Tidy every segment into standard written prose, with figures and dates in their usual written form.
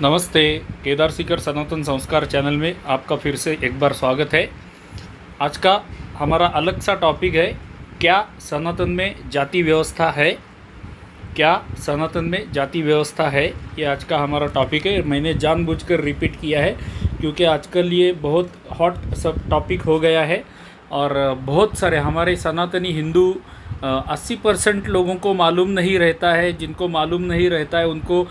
नमस्ते। केदार सीकर सनातन संस्कार चैनल में आपका फिर से एक बार स्वागत है। आज का हमारा अलग सा टॉपिक है, क्या सनातन में जाति व्यवस्था है। क्या सनातन में जाति व्यवस्था है, ये आज का हमारा टॉपिक है। मैंने जानबूझकर रिपीट किया है क्योंकि आजकल ये बहुत हॉट सब टॉपिक हो गया है और बहुत सारे हमारे सनातनी हिंदू 80% लोगों को मालूम नहीं रहता है। जिनको मालूम नहीं रहता है उनको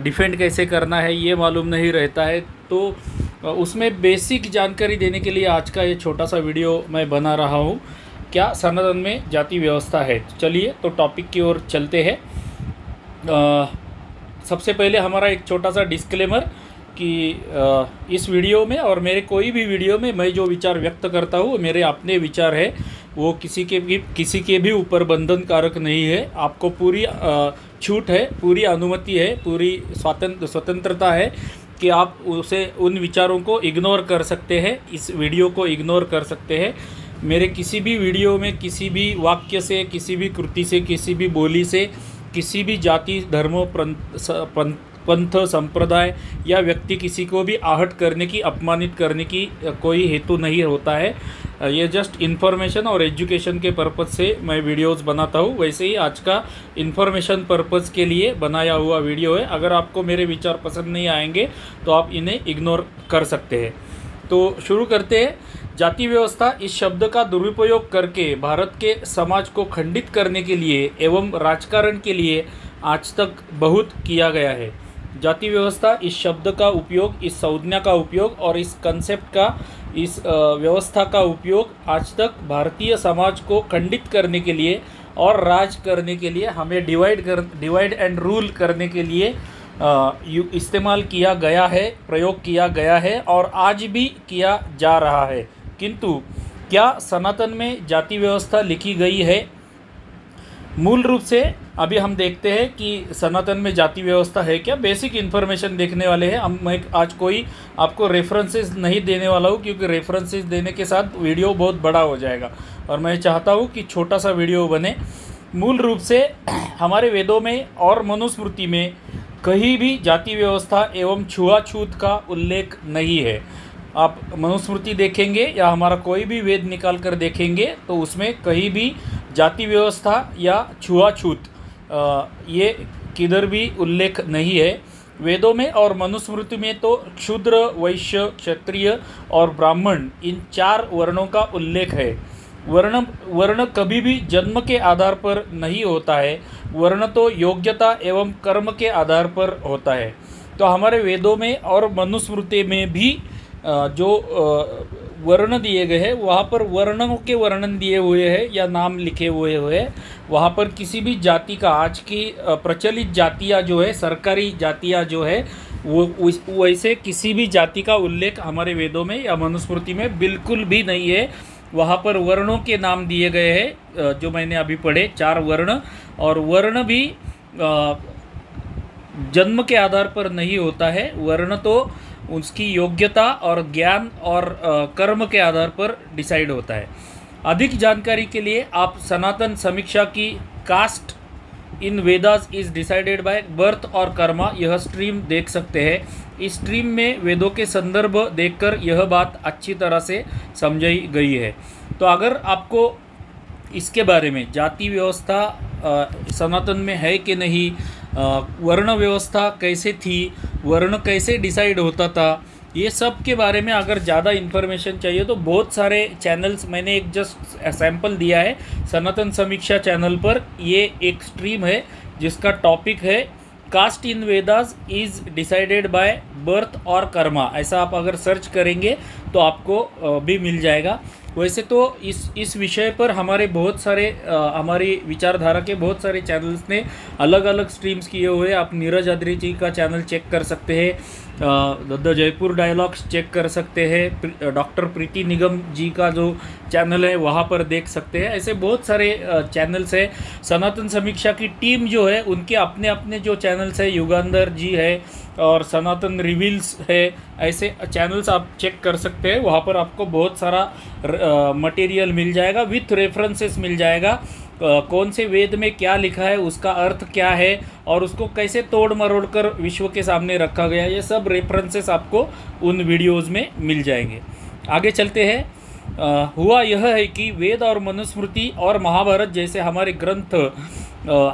डिफेंड कैसे करना है ये मालूम नहीं रहता है। तो उसमें बेसिक जानकारी देने के लिए आज का ये छोटा सा वीडियो मैं बना रहा हूँ, क्या सनातन में जाति व्यवस्था है। चलिए तो टॉपिक की ओर चलते हैं। सबसे पहले हमारा एक छोटा सा डिस्क्लेमर कि इस वीडियो में और मेरे कोई भी वीडियो में मैं जो विचार व्यक्त करता हूँ वो मेरे अपने विचार है, वो किसी के भी ऊपर बंधनकारक नहीं है। आपको पूरी छूट है, पूरी अनुमति है, पूरी स्वतंत्रता है कि आप उसे उन विचारों को इग्नोर कर सकते हैं, इस वीडियो को इग्नोर कर सकते हैं। मेरे किसी भी वीडियो में किसी भी वाक्य से, किसी भी कृति से, किसी भी बोली से, किसी भी जाति धर्मों पंथ संप्रदाय या व्यक्ति किसी को भी आहट करने की, अपमानित करने की कोई हेतु नहीं होता है। ये जस्ट इन्फॉर्मेशन और एजुकेशन के पर्पज़ से मैं वीडियोस बनाता हूँ। वैसे ही आज का इन्फॉर्मेशन पर्पज़ के लिए बनाया हुआ वीडियो है। अगर आपको मेरे विचार पसंद नहीं आएंगे तो आप इन्हें इग्नोर कर सकते हैं। तो शुरू करते हैं। जाति व्यवस्था इस शब्द का दुरुपयोग करके भारत के समाज को खंडित करने के लिए एवं राजकारण के लिए आज तक बहुत किया गया है। जाति व्यवस्था इस शब्द का उपयोग, इस संज्ञा का उपयोग और इस कंसेप्ट का, इस व्यवस्था का उपयोग आज तक भारतीय समाज को खंडित करने के लिए और राज करने के लिए, हमें डिवाइड एंड रूल करने के लिए इस्तेमाल किया गया है, प्रयोग किया गया है और आज भी किया जा रहा है। किंतु क्या सनातन में जाति व्यवस्था लिखी गई है? मूल रूप से अभी हम देखते हैं कि सनातन में जाति व्यवस्था है क्या। बेसिक इन्फॉर्मेशन देखने वाले हैं मैं आज कोई आपको रेफरेंसेस नहीं देने वाला हूँ क्योंकि रेफरेंसेस देने के साथ वीडियो बहुत बड़ा हो जाएगा और मैं चाहता हूँ कि छोटा सा वीडियो बने। मूल रूप से हमारे वेदों में और मनुस्मृति में कहीं भी जाति व्यवस्था एवं छुआछूत का उल्लेख नहीं है। आप मनुस्मृति देखेंगे या हमारा कोई भी वेद निकाल कर देखेंगे तो उसमें कहीं भी जाति व्यवस्था या छुआछूत ये किधर भी उल्लेख नहीं है। वेदों में और मनुस्मृति में तो शूद्र, वैश्य, क्षत्रिय और ब्राह्मण इन 4 वर्णों का उल्लेख है। वर्ण कभी भी जन्म के आधार पर नहीं होता है, वर्ण तो योग्यता एवं कर्म के आधार पर होता है। तो हमारे वेदों में और मनुस्मृति में भी जो वर्ण दिए गए हैं वहाँ पर वर्णों के वर्णन दिए हुए हैं या नाम लिखे हुए हैं। वहाँ पर किसी भी जाति का, आज की प्रचलित जातियाँ जो है, सरकारी जातियाँ जो है, वो वैसे किसी भी जाति का उल्लेख हमारे वेदों में या मनुस्मृति में बिल्कुल भी नहीं है। वहाँ पर वर्णों के नाम दिए गए हैं जो मैंने अभी पढ़े, 4 वर्ण, और वर्ण भी जन्म के आधार पर नहीं होता है। वर्ण तो उसकी योग्यता और ज्ञान और कर्म के आधार पर डिसाइड होता है। अधिक जानकारी के लिए आप सनातन समीक्षा की caste in Vedas is decided by birth और कर्मा यह स्ट्रीम देख सकते हैं। इस स्ट्रीम में वेदों के संदर्भ देखकर यह बात अच्छी तरह से समझाई गई है। तो अगर आपको इसके बारे में, जाति व्यवस्था सनातन में है कि नहीं, वर्ण व्यवस्था कैसे थी, वर्ण कैसे डिसाइड होता था, ये सब के बारे में अगर ज़्यादा इन्फॉर्मेशन चाहिए तो बहुत सारे चैनल्स, मैंने एक जस्ट सैंपल दिया है सनातन समीक्षा चैनल पर। ये एक स्ट्रीम है जिसका टॉपिक है caste in Vedas is decided by birth और कर्मा। ऐसा आप अगर सर्च करेंगे तो आपको भी मिल जाएगा। वैसे तो इस विषय पर हमारे बहुत सारे हमारी विचारधारा के बहुत सारे चैनल्स ने अलग अलग स्ट्रीम्स किए हुए। आप नीरज अद्री जी का चैनल चेक कर सकते हैं, द जयपुर डायलॉग्स चेक कर सकते हैं, डॉक्टर प्रीति निगम जी का जो चैनल है वहाँ पर देख सकते हैं। ऐसे बहुत सारे चैनल्स हैं। सनातन समीक्षा की टीम जो है उनके अपने अपने जो चैनल्स है, युगांधर जी है और सनातन रिवील्स है, ऐसे चैनल्स आप चेक कर सकते हैं। वहाँ पर आपको बहुत सारा मटेरियल मिल जाएगा, विथ रेफरेंसेस मिल जाएगा कौन से वेद में क्या लिखा है, उसका अर्थ क्या है और उसको कैसे तोड़ मरोड़ कर विश्व के सामने रखा गया, ये सब रेफरेंसेस आपको उन वीडियोज़ में मिल जाएंगे। आगे चलते हैं। हुआ यह है कि वेद और मनुस्मृति और महाभारत जैसे हमारे ग्रंथ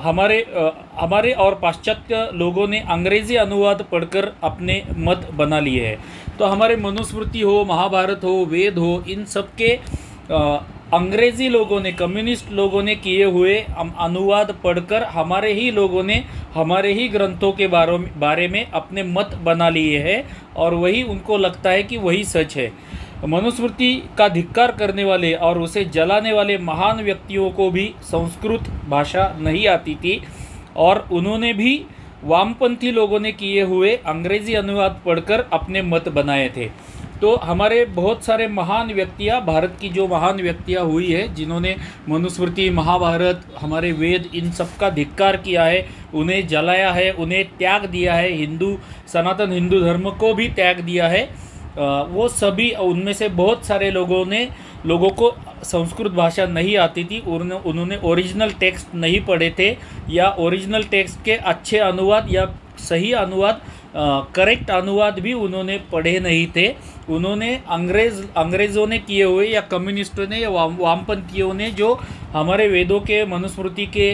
हमारे और पाश्चात्य लोगों ने अंग्रेज़ी अनुवाद पढ़कर अपने मत बना लिए हैं। तो हमारे मनुस्मृति हो, महाभारत हो, वेद हो, इन सब के अंग्रेज़ी लोगों ने, कम्युनिस्ट लोगों ने किए हुए अनुवाद पढ़कर हमारे ही लोगों ने हमारे ही ग्रंथों के बारे में अपने मत बना लिए हैं और वही उनको लगता है कि वही सच है। मनुस्मृति का धिक्कार करने वाले और उसे जलाने वाले महान व्यक्तियों को भी संस्कृत भाषा नहीं आती थी और उन्होंने भी वामपंथी लोगों ने किए हुए अंग्रेज़ी अनुवाद पढ़कर अपने मत बनाए थे। तो हमारे बहुत सारे महान व्यक्तियाँ, भारत की जो महान व्यक्तियाँ हुई है जिन्होंने मनुस्मृति, महाभारत, हमारे वेद, इन सब का धिक्कार किया है, उन्हें जलाया है, उन्हें त्याग दिया है, सनातन हिंदू धर्म को भी त्याग दिया है, वो सभी, उनमें से बहुत सारे लोगों को संस्कृत भाषा नहीं आती थी, उन्होंने ओरिजिनल टेक्स्ट नहीं पढ़े थे या ओरिजिनल टेक्स्ट के अच्छे अनुवाद या सही अनुवाद, करेक्ट अनुवाद भी उन्होंने पढ़े नहीं थे। उन्होंने अंग्रेज़ों ने किए हुए या कम्युनिस्टों ने या वामपंथियों ने जो हमारे वेदों के, मनुस्मृति के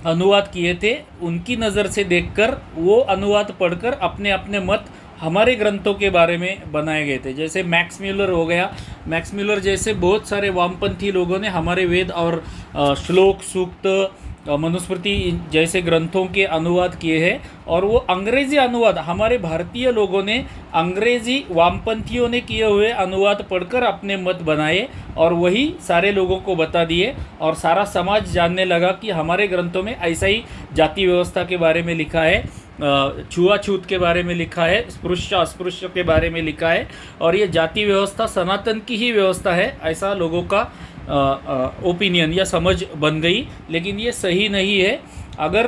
अनुवाद किए थे, उनकी नज़र से देखकर वो अनुवाद पढ़कर अपने अपने मत हमारे ग्रंथों के बारे में बनाए गए थे। जैसे मैक्स म्यूलर हो गया, मैक्स म्यूलर जैसे बहुत सारे वामपंथी लोगों ने हमारे वेद और श्लोक, सूक्त, मनुस्मृति जैसे ग्रंथों के अनुवाद किए हैं और वो अंग्रेज़ी अनुवाद हमारे भारतीय लोगों ने अंग्रेज़ी वामपंथियों ने किए हुए अनुवाद पढ़कर अपने मत बनाए और वही सारे लोगों को बता दिए और सारा समाज जानने लगा कि हमारे ग्रंथों में ऐसा ही जाति व्यवस्था के बारे में लिखा है, छुआछूत के बारे में लिखा है, स्पृश्य अस्पृश्य के बारे में लिखा है और ये जाति व्यवस्था सनातन की ही व्यवस्था है, ऐसा लोगों का ओपिनियन या समझ बन गई। लेकिन ये सही नहीं है। अगर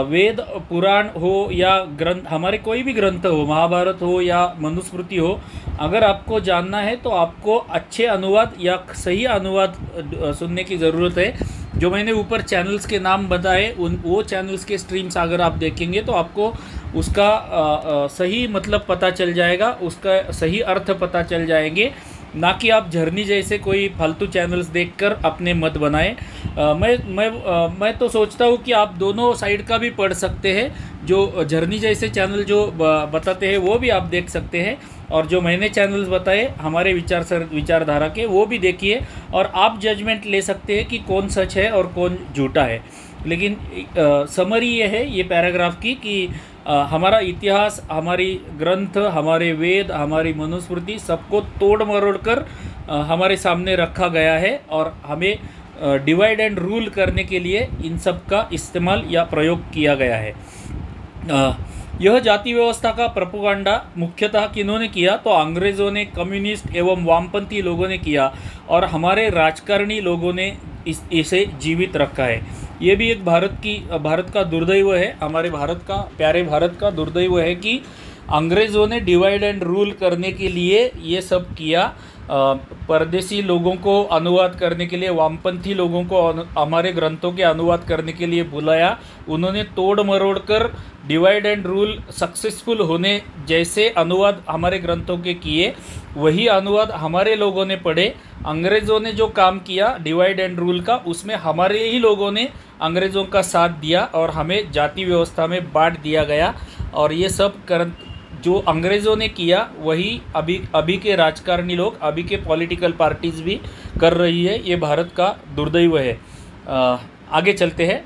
वेद, पुराण हो या ग्रंथ, हमारे कोई भी ग्रंथ हो, महाभारत हो या मनुस्मृति हो, अगर आपको जानना है तो आपको अच्छे अनुवाद या सही अनुवाद सुनने की ज़रूरत है। जो मैंने ऊपर चैनल्स के नाम बताए, वो चैनल्स के स्ट्रीम्स अगर आप देखेंगे तो आपको उसका सही मतलब पता चल जाएगा, उसका सही अर्थ पता चल जाएंगे, ना कि आप झरनी जैसे कोई फालतू चैनल्स देखकर अपने मत बनाएं। मैं तो सोचता हूँ कि आप दोनों साइड का भी पढ़ सकते हैं। जो झरनी जैसे चैनल जो बताते हैं वो भी आप देख सकते हैं और जो मैंने चैनल्स बताए हमारे विचारधारा के, वो भी देखिए और आप जजमेंट ले सकते हैं कि कौन सच है और कौन झूठा है। लेकिन समरी ये है, ये पैराग्राफ की, कि हमारा इतिहास, हमारी ग्रंथ, हमारे वेद, हमारी मनुस्मृति सबको तोड़ मरोड़ कर हमारे सामने रखा गया है और हमें डिवाइड एंड रूल करने के लिए इन सब का इस्तेमाल या प्रयोग किया गया है। यह जाति व्यवस्था का प्रोपेगेंडा मुख्यतः किन्होंने किया? तो अंग्रेज़ों ने, कम्युनिस्ट एवं वामपंथी लोगों ने किया और हमारे राजकारणी लोगों ने इसे जीवित रखा है। ये भी एक भारत का दुर्दैव है, हमारे प्यारे भारत का दुर्दैव है कि अंग्रेज़ों ने डिवाइड एंड रूल करने के लिए ये सब किया। परदेसी लोगों को अनुवाद करने के लिए, वामपंथी लोगों को हमारे ग्रंथों के अनुवाद करने के लिए बुलाया। उन्होंने तोड़ मरोड़ कर डिवाइड एंड रूल सक्सेसफुल होने जैसे अनुवाद हमारे ग्रंथों के किए, वही अनुवाद हमारे लोगों ने पढ़े। अंग्रेज़ों ने जो काम किया डिवाइड एंड रूल का, उसमें हमारे ही लोगों ने अंग्रेज़ों का साथ दिया और हमें जाति व्यवस्था में बांट दिया गया। और ये सब जो अंग्रेज़ों ने किया वही अभी के राजकारणी लोग, अभी के पॉलिटिकल पार्टीज़ भी कर रही है। ये भारत का दुर्दैव है। आगे चलते हैं।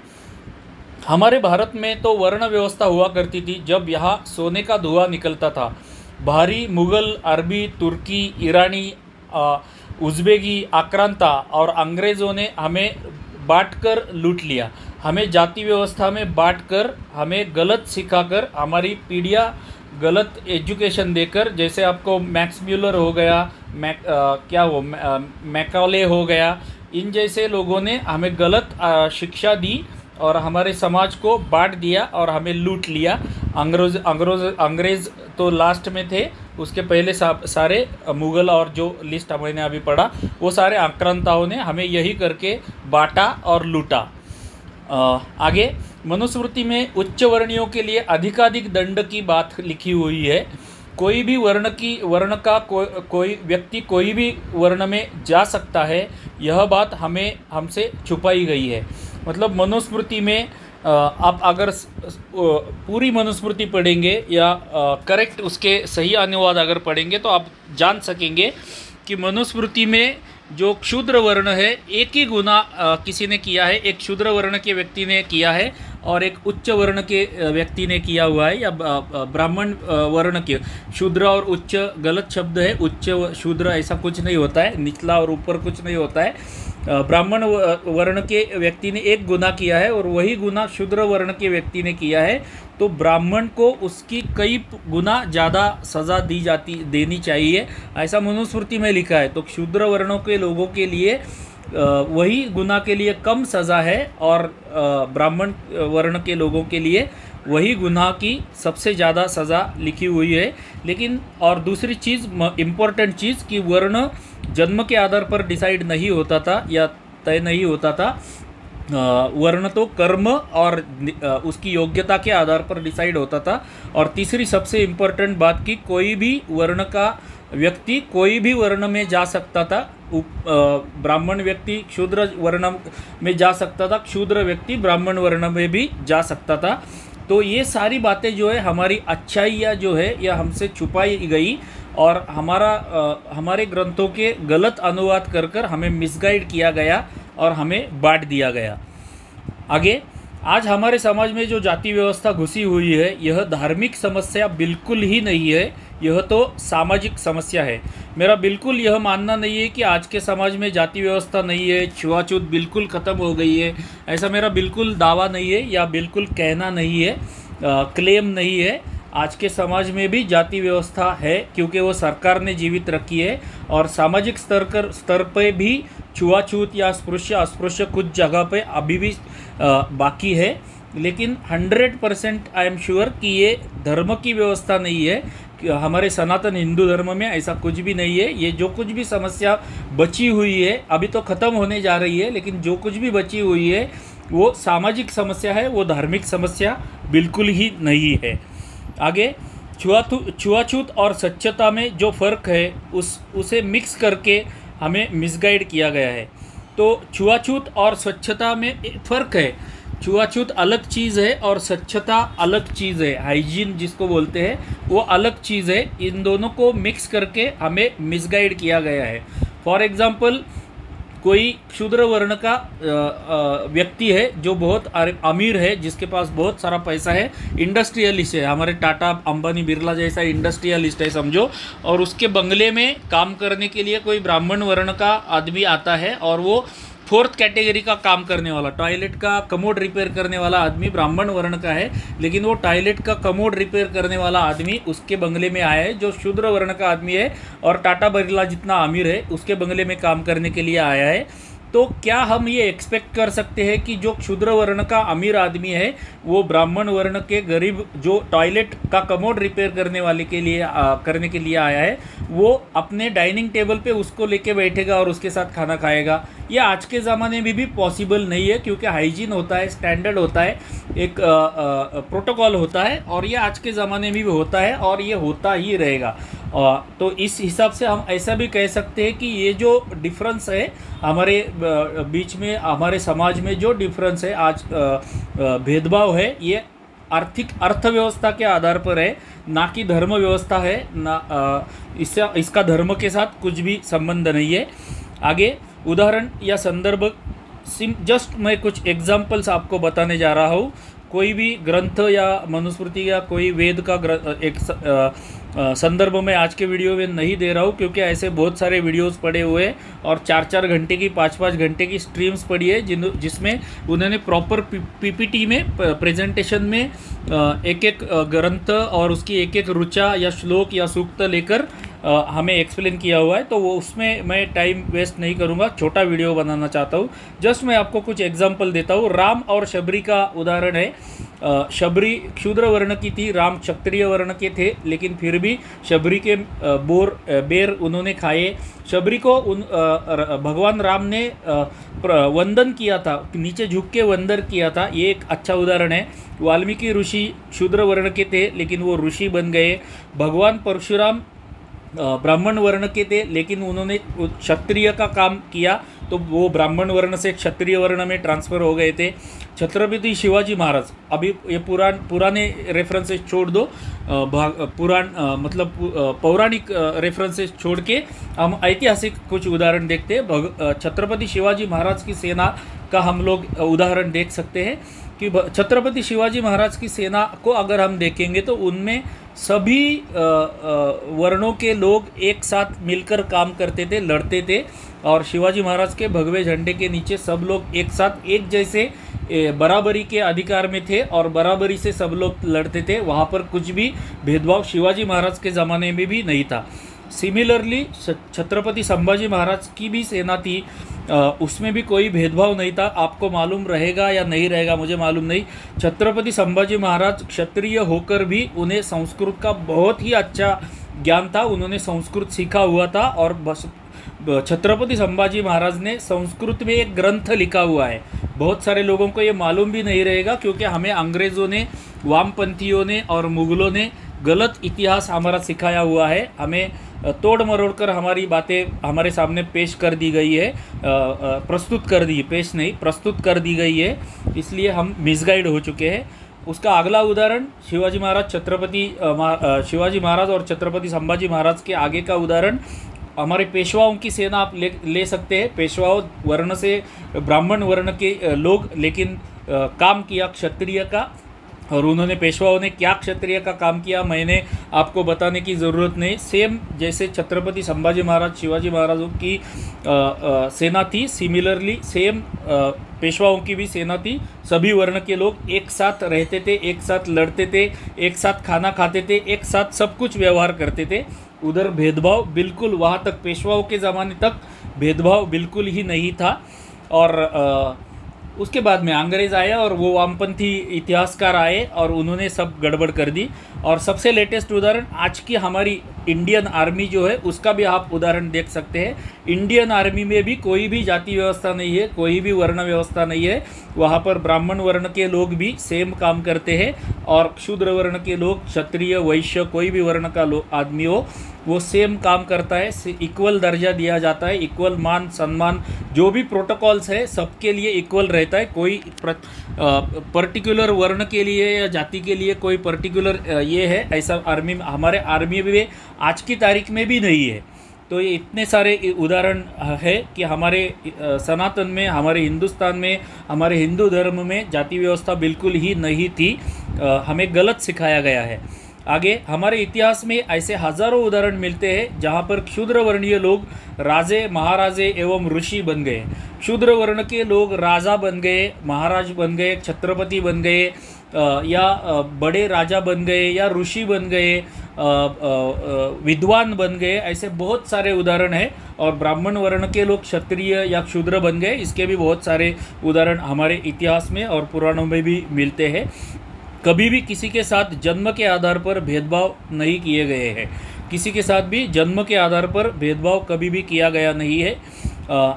हमारे भारत में तो वर्ण व्यवस्था हुआ करती थी जब यहाँ सोने का धुआं निकलता था। भारी मुग़ल, अरबी, तुर्की, ईरानी, उज़्बेकी आक्रांता और अंग्रेज़ों ने हमें बांटकर लूट लिया। हमें जाति व्यवस्था में बांटकर, हमें गलत सिखाकर, हमारी पीढ़ियाँ गलत एजुकेशन देकर, जैसे आपको मैक्स म्यूलर हो गया, मैकॉले हो गया, इन जैसे लोगों ने हमें गलत शिक्षा दी और हमारे समाज को बांट दिया और हमें लूट लिया। अंग्रेज़ तो लास्ट में थे, उसके पहले सारे मुग़ल और जो लिस्ट मैंने अभी पढ़ा वो सारे आक्रांताओं ने हमें यही करके बांटा और लूटा। आगे मनुस्मृति में उच्च वर्णियों के लिए अधिकाधिक दंड की बात लिखी हुई है। कोई भी वर्ण का कोई व्यक्ति कोई भी वर्ण में जा सकता है, यह बात हमसे छुपाई गई है। मतलब मनुस्मृति में आप अगर पूरी मनुस्मृति पढ़ेंगे या करेक्ट उसके सही अनुवाद अगर पढ़ेंगे तो आप जान सकेंगे कि मनुस्मृति में जो क्षुद्र वर्ण है एक ही गुना किसी ने किया है, एक क्षुद्र वर्ण के व्यक्ति ने किया है और एक उच्च वर्ण के व्यक्ति ने किया हुआ है, या ब्राह्मण वर्ण के। शूद्र और उच्च गलत शब्द है, उच्च शूद्र ऐसा कुछ नहीं होता है, निचला और ऊपर कुछ नहीं होता है। ब्राह्मण वर्ण के व्यक्ति ने एक गुना किया है और वही गुना शूद्र वर्ण के व्यक्ति ने किया है, तो ब्राह्मण को उसकी कई गुना ज़्यादा सज़ा देनी चाहिए, ऐसा मनुस्मृति में लिखा है। तो शूद्र वर्णों के लोगों के लिए वही गुना के लिए कम सज़ा है और ब्राह्मण वर्ण के लोगों के लिए वही गुनाह की सबसे ज़्यादा सज़ा लिखी हुई है। लेकिन और दूसरी चीज़, इम्पोर्टेंट चीज़, कि वर्ण जन्म के आधार पर डिसाइड नहीं होता था या तय नहीं होता था। वर्ण तो कर्म और उसकी योग्यता के आधार पर डिसाइड होता था। और तीसरी सबसे इम्पोर्टेंट बात कि कोई भी वर्ण का व्यक्ति कोई भी वर्ण में जा सकता था। ब्राह्मण व्यक्ति क्षुद्र वर्ण में जा सकता था, क्षुद्र व्यक्ति ब्राह्मण वर्ण में भी जा सकता था। तो ये सारी बातें जो है हमारी अच्छाइयाँ जो है यह हमसे छुपाई गई और हमारे ग्रंथों के गलत अनुवाद कर हमें मिसगाइड किया गया और हमें बांट दिया गया। आगे, आज हमारे समाज में जो जाति व्यवस्था घुसी हुई है यह धार्मिक समस्या बिल्कुल ही नहीं है, यह तो सामाजिक समस्या है। मेरा बिल्कुल यह मानना नहीं है कि आज के समाज में जाति व्यवस्था नहीं है, छुआछूत बिल्कुल ख़त्म हो गई है, ऐसा मेरा बिल्कुल दावा नहीं है या बिल्कुल कहना नहीं है, क्लेम नहीं है। आज के समाज में भी जाति व्यवस्था है क्योंकि वो सरकार ने जीवित रखी है और सामाजिक स्तर पे भी छुआछूत या अस्पृश्य कुछ जगह पे अभी भी बाकी है। लेकिन 100% आई एम श्योर कि ये धर्म की व्यवस्था नहीं है। हमारे सनातन हिंदू धर्म में ऐसा कुछ भी नहीं है। ये जो कुछ भी समस्या बची हुई है अभी तो ख़त्म होने जा रही है, लेकिन जो कुछ भी बची हुई है वो सामाजिक समस्या है, वो धार्मिक समस्या बिल्कुल ही नहीं है। आगे, छुआछूत और स्वच्छता में जो फ़र्क है उसे मिक्स करके हमें मिसगाइड किया गया है। तो छुआछूत और स्वच्छता में फ़र्क है। छुआछूत अलग चीज़ है और स्वच्छता अलग चीज़ है, हाइजीन जिसको बोलते हैं वो अलग चीज़ है। इन दोनों को मिक्स करके हमें मिसगाइड किया गया है। फॉर एग्ज़ाम्पल, कोई क्षुद्र वर्ण का व्यक्ति है जो बहुत अमीर है, जिसके पास बहुत सारा पैसा है, इंडस्ट्रियलिस्ट है, हमारे टाटा अंबानी बिरला जैसा इंडस्ट्रियलिस्ट है समझो, और उसके बंगले में काम करने के लिए कोई ब्राह्मण वर्ण का आदमी आता है और वो 4th कैटेगरी का काम करने वाला, टॉयलेट का कमोड रिपेयर करने वाला आदमी ब्राह्मण वर्ण का है, लेकिन वो टॉयलेट का कमोड रिपेयर करने वाला आदमी उसके बंगले में आया है जो शूद्र वर्ण का आदमी है और टाटा बिरला जितना अमीर है उसके बंगले में काम करने के लिए आया है। तो क्या हम ये एक्सपेक्ट कर सकते हैं कि जो क्षुद्र वर्ण का अमीर आदमी है वो ब्राह्मण वर्ण के गरीब जो टॉयलेट का कमोड रिपेयर करने के लिए आया है वो अपने डाइनिंग टेबल पे उसको लेके बैठेगा और उसके साथ खाना खाएगा? ये आज के ज़माने में भी पॉसिबल नहीं है, क्योंकि हाइजीन होता है, स्टैंडर्ड होता है, एक प्रोटोकॉल होता है और ये आज के ज़माने में भी होता है और ये होता ही रहेगा। तो इस हिसाब से हम ऐसा भी कह सकते हैं कि ये जो डिफरेंस है हमारे बीच में, हमारे समाज में जो डिफरेंस है आज भेदभाव है, ये आर्थिक अर्थव्यवस्था के आधार पर है, ना कि धर्म व्यवस्था है, ना इसका धर्म के साथ कुछ भी संबंध नहीं है। आगे उदाहरण या संदर्भ, जस्ट मैं कुछ एग्जाम्पल्स आपको बताने जा रहा हूँ। कोई भी ग्रंथ या मनुस्मृति या कोई वेद का एक संदर्भ में आज के वीडियो में नहीं दे रहा हूँ, क्योंकि ऐसे बहुत सारे वीडियोस पड़े हुए हैं और 4-4 घंटे की 5-5 घंटे की स्ट्रीम्स पड़ी है जिसमें उन्होंने प्रॉपर पीपीटी में प्रेजेंटेशन में एक एक ग्रंथ और उसकी एक एक ऋचा या श्लोक या सूक्त लेकर हमें एक्सप्लेन किया हुआ है, तो वो उसमें मैं टाइम वेस्ट नहीं करूँगा, छोटा वीडियो बनाना चाहता हूँ। जस्ट मैं आपको कुछ एग्जांपल देता हूँ। राम और शबरी का उदाहरण है। शबरी क्षूद्र वर्ण की थी, राम क्षत्रिय वर्ण के थे, लेकिन फिर भी शबरी के बेर उन्होंने खाए। शबरी को भगवान राम ने वंदन किया था, नीचे झुक के वंदन किया था, ये एक अच्छा उदाहरण है। वाल्मीकि ऋषि शूद्र वर्ण के थे, लेकिन वो ऋषि बन गए। भगवान परशुराम ब्राह्मण वर्ण के थे, लेकिन उन्होंने क्षत्रिय का काम किया, तो वो ब्राह्मण वर्ण से क्षत्रिय वर्ण में ट्रांसफ़र हो गए थे। छत्रपति शिवाजी महाराज, अभी ये पुराने रेफरेंसेस छोड़ दो, मतलब पौराणिक रेफरेंसेस छोड़ के हम ऐतिहासिक कुछ उदाहरण देखते हैं। छत्रपति शिवाजी महाराज की सेना का हम लोग उदाहरण देख सकते हैं कि छत्रपति शिवाजी महाराज की सेना को अगर हम देखेंगे तो उनमें सभी वर्णों के लोग एक साथ मिलकर काम करते थे, लड़ते थे, और शिवाजी महाराज के भगवे झंडे के नीचे सब लोग एक साथ एक जैसे बराबरी के अधिकार में थे और बराबरी से सब लोग लड़ते थे। वहाँ पर कुछ भी भेदभाव शिवाजी महाराज के ज़माने में भी नहीं था। सिमिलरली छत्रपति संभाजी महाराज की भी सेना थी, उसमें भी कोई भेदभाव नहीं था। आपको मालूम रहेगा या नहीं रहेगा मुझे मालूम नहीं, छत्रपति संभाजी महाराज क्षत्रिय होकर भी उन्हें संस्कृत का बहुत ही अच्छा ज्ञान था, उन्होंने संस्कृत सीखा हुआ था। और बस छत्रपति संभाजी महाराज ने संस्कृत में एक ग्रंथ लिखा हुआ है, बहुत सारे लोगों को ये मालूम भी नहीं रहेगा, क्योंकि हमें अंग्रेज़ों ने, वामपंथियों ने और मुग़लों ने गलत इतिहास हमारा सिखाया हुआ है। हमें तोड़ मरोड़ कर हमारी बातें हमारे सामने पेश कर दी गई है, प्रस्तुत कर दी, पेश नहीं प्रस्तुत कर दी गई है, इसलिए हम मिसगाइड हो चुके हैं। उसका अगला उदाहरण शिवाजी महाराज और छत्रपति संभाजी महाराज के आगे का उदाहरण हमारे पेशवाओं की सेना आप ले सकते हैं। पेशवाओं वर्ण से ब्राह्मण वर्ण के लोग, लेकिन काम किया क्षत्रिय का, और उन्होंने पेशवाओं ने क्या क्षत्रिय का काम किया मैंने आपको बताने की ज़रूरत नहीं। सेम जैसे छत्रपति संभाजी महाराज शिवाजी महाराजों की सेना थी, सिमिलरली सेम पेशवाओं की भी सेना थी। सभी वर्ण के लोग एक साथ रहते थे, एक साथ लड़ते थे, एक साथ खाना खाते थे, एक साथ सब कुछ व्यवहार करते थे। उधर भेदभाव बिल्कुल, वहाँ तक पेशवाओं के ज़माने तक भेदभाव बिल्कुल ही नहीं था। और उसके बाद में अंग्रेज़ आए और वो वामपंथी इतिहासकार आए और उन्होंने सब गड़बड़ कर दी। और सबसे लेटेस्ट उदाहरण आज की हमारी इंडियन आर्मी जो है, उसका भी आप उदाहरण देख सकते हैं। इंडियन आर्मी में भी कोई भी जाति व्यवस्था नहीं है, कोई भी वर्ण व्यवस्था नहीं है। वहाँ पर ब्राह्मण वर्ण के लोग भी सेम काम करते हैं, और शूद्र वर्ण के लोग, क्षत्रिय, वैश्य, कोई भी वर्ण का आदमी हो, वो सेम काम करता है, इक्वल दर्जा दिया जाता है, इक्वल मान सम्मान, जो भी प्रोटोकॉल्स है सबके लिए इक्वल रहता है। कोई पर्टिकुलर वर्ण के लिए या जाति के लिए कोई पर्टिकुलर ये है ऐसा आर्मी, हमारे आर्मी में आज की तारीख में भी नहीं है। तो ये इतने सारे उदाहरण है कि हमारे सनातन में, हमारे हिंदुस्तान में, हमारे हिंदू धर्म में जाति व्यवस्था बिल्कुल ही नहीं थी, हमें गलत सिखाया गया है। आगे हमारे इतिहास में ऐसे हजारों उदाहरण मिलते हैं जहाँ पर क्षूद्र वर्णीय लोग राजे, महाराजे एवं ऋषि बन गए। क्षूद्र वर्ण के लोग राजा बन गए, महाराज बन गए, छत्रपति बन गए, या बड़े राजा बन गए, या ऋषि बन गए, विद्वान बन गए। ऐसे बहुत सारे उदाहरण हैं। और ब्राह्मण वर्ण के लोग क्षत्रिय या क्षूद्र बन गए, इसके भी बहुत सारे उदाहरण हमारे इतिहास में और पुराणों में भी मिलते हैं। कभी भी किसी के साथ जन्म के आधार पर भेदभाव नहीं किए गए हैं, किसी के साथ भी जन्म के आधार पर भेदभाव कभी भी किया गया नहीं है।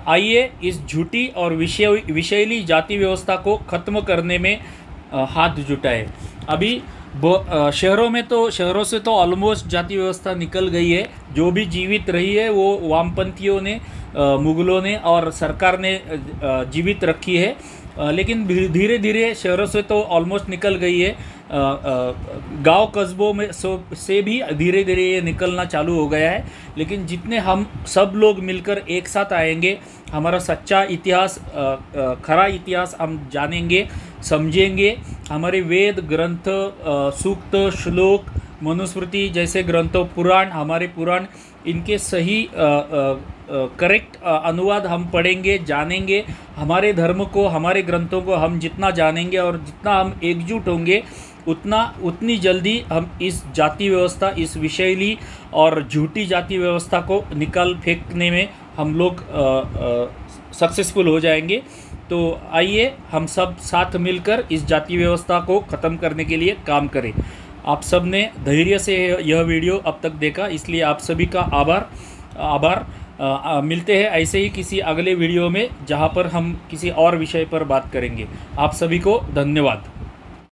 आइए इस झूठी और विषैली जाति व्यवस्था को ख़त्म करने में हाथ जुटाए। अभी शहरों से तो ऑलमोस्ट जाति व्यवस्था निकल गई है। जो भी जीवित रही है वो वामपंथियों ने, मुग़लों ने और सरकार ने जीवित रखी है, लेकिन धीरे धीरे शहरों से तो ऑलमोस्ट निकल गई है। गांव कस्बों में से भी धीरे धीरे ये निकलना चालू हो गया है। लेकिन जितने हम सब लोग मिलकर एक साथ आएंगे, हमारा सच्चा इतिहास, खरा इतिहास हम जानेंगे, समझेंगे। हमारे वेद ग्रंथ, सूक्त, श्लोक, मनुस्मृति जैसे ग्रंथों, पुराण, हमारे पुराण, इनके सही करेक्ट अनुवाद हम पढ़ेंगे, जानेंगे। हमारे धर्म को, हमारे ग्रंथों को हम जितना जानेंगे और जितना हम एकजुट होंगे, उतनी जल्दी हम इस जाति व्यवस्था, इस विषैली और झूठी जाति व्यवस्था को निकाल फेंकने में हम लोग सक्सेसफुल हो जाएंगे। तो आइए हम सब साथ मिलकर इस जाति व्यवस्था को ख़त्म करने के लिए काम करें। आप सब ने धैर्य से यह वीडियो अब तक देखा, इसलिए आप सभी का आभार। मिलते हैं ऐसे ही किसी अगले वीडियो में, जहां पर हम किसी और विषय पर बात करेंगे। आप सभी को धन्यवाद।